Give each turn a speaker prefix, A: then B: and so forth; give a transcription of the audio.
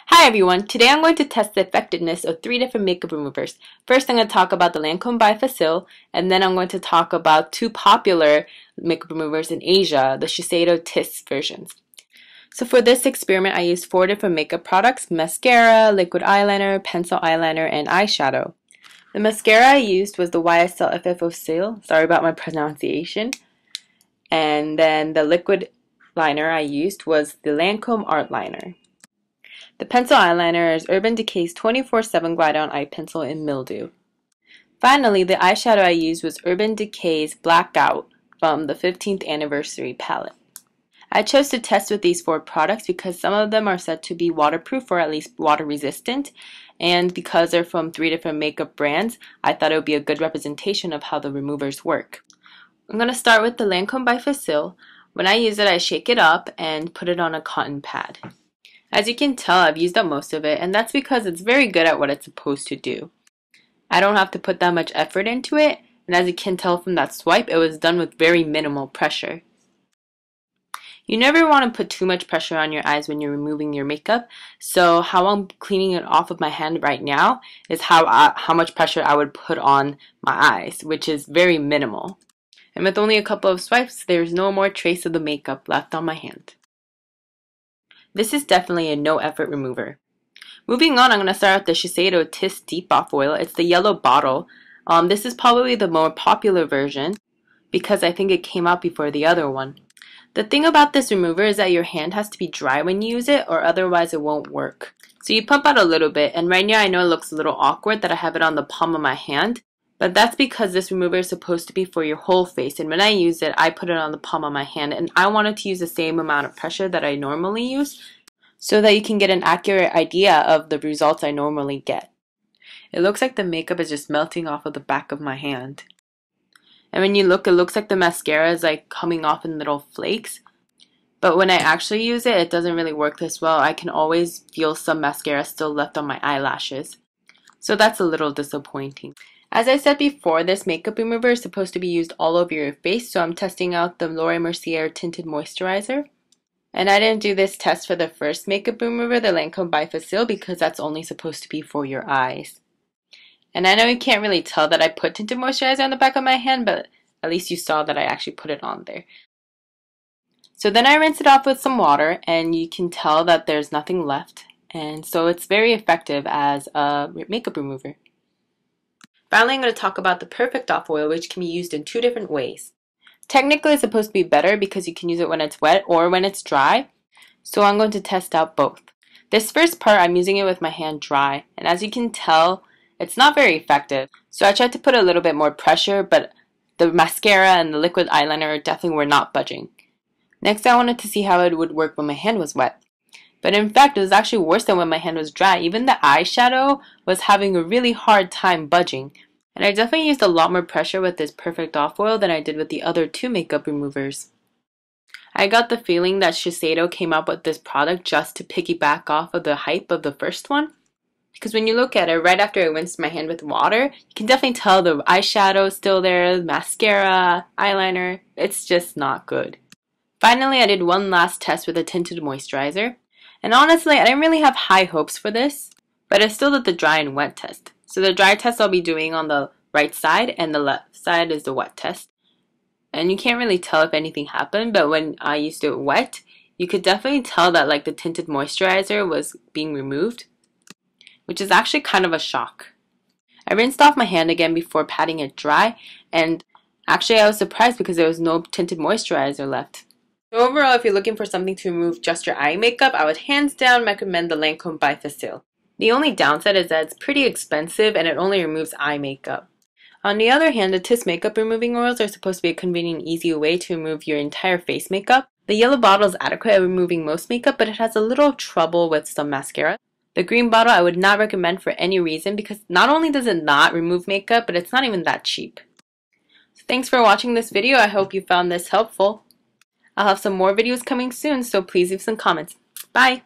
A: Hi everyone, today I'm going to test the effectiveness of 3 different makeup removers. First I'm going to talk about the Lancome Bi-Facil, and then I'm going to talk about 2 popular makeup removers in Asia, the Shiseido TISS versions. So for this experiment I used 4 different makeup products: mascara, liquid eyeliner, pencil eyeliner, and eyeshadow. The mascara I used was the YSL FFO, sorry about my pronunciation, and then the liquid liner I used was the Lancome Art Liner. The pencil eyeliner is Urban Decay's 24/7 Glide On Eye Pencil in Mildew. Finally, the eyeshadow I used was Urban Decay's Blackout from the 15th Anniversary palette. I chose to test with these 4 products because some of them are said to be waterproof or at least water resistant, and because they're from 3 different makeup brands, I thought it would be a good representation of how the removers work. I'm going to start with the Lancome Bi-Facil. When I use it, I shake it up and put it on a cotton pad. As you can tell, I've used up most of it, and that's because it's very good at what it's supposed to do. I don't have to put that much effort into it, and as you can tell from that swipe, it was done with very minimal pressure. You never want to put too much pressure on your eyes when you're removing your makeup, so how I'm cleaning it off of my hand right now is how much pressure I would put on my eyes, which is very minimal. And with only a couple of swipes, there's no more trace of the makeup left on my hand. This is definitely a no-effort remover. Moving on, I'm going to start with the Shiseido TISS Deep Off Oil. It's the yellow bottle. This is probably the more popular version because I think it came out before the other one. The thing about this remover is that your hand has to be dry when you use it, or otherwise it won't work. So you pump out a little bit, and right now I know it looks a little awkward that I have it on the palm of my hand, but that's because this remover is supposed to be for your whole face, and when I use it, I put it on the palm of my hand, and I wanted to use the same amount of pressure that I normally use so that you can get an accurate idea of the results I normally get. It looks like the makeup is just melting off of the back of my hand. And when you look, it looks like the mascara is like coming off in little flakes. But when I actually use it, it doesn't really work this well. I can always feel some mascara still left on my eyelashes. So that's a little disappointing. As I said before, this makeup remover is supposed to be used all over your face, so I'm testing out the Laura Mercier Tinted Moisturizer. And I didn't do this test for the first makeup remover, the Lancome Bi-Facil, because that's only supposed to be for your eyes. And I know you can't really tell that I put tinted moisturizer on the back of my hand, but at least you saw that I actually put it on there. So then I rinse it off with some water, and you can tell that there's nothing left. And so it's very effective as a makeup remover. Finally, I'm going to talk about the Perfect Off Oil, which can be used in 2 different ways. Technically, it's supposed to be better because you can use it when it's wet or when it's dry. So I'm going to test out both. This first part, I'm using it with my hand dry. And as you can tell, it's not very effective. So I tried to put a little bit more pressure, but the mascara and the liquid eyeliner definitely were not budging. Next, I wanted to see how it would work when my hand was wet. But in fact, it was actually worse than when my hand was dry. Even the eyeshadow was having a really hard time budging. And I definitely used a lot more pressure with this Perfect Off Oil than I did with the other 2 makeup removers. I got the feeling that Shiseido came up with this product just to piggyback off of the hype of the first one. Because when you look at it, right after I rinsed my hand with water, you can definitely tell the eyeshadow is still there, the mascara, eyeliner. It's just not good. Finally, I did one last test with a tinted moisturizer. And honestly, I didn't really have high hopes for this, but I still did the dry and wet test. So the dry test I'll be doing on the right side, and the left side is the wet test. And you can't really tell if anything happened, but when I used it wet, you could definitely tell that like the tinted moisturizer was being removed, which is actually kind of a shock. I rinsed off my hand again before patting it dry, and actually I was surprised because there was no tinted moisturizer left. So overall, if you're looking for something to remove just your eye makeup, I would hands down recommend the Lancome Bi-Facil. The only downside is that it's pretty expensive and it only removes eye makeup. On the other hand, the TISS makeup removing oils are supposed to be a convenient, easy way to remove your entire face makeup. The yellow bottle is adequate at removing most makeup, but it has a little trouble with some mascara. The green bottle I would not recommend for any reason because not only does it not remove makeup, but it's not even that cheap. So thanks for watching this video. I hope you found this helpful. I'll have some more videos coming soon, so please leave some comments. Bye!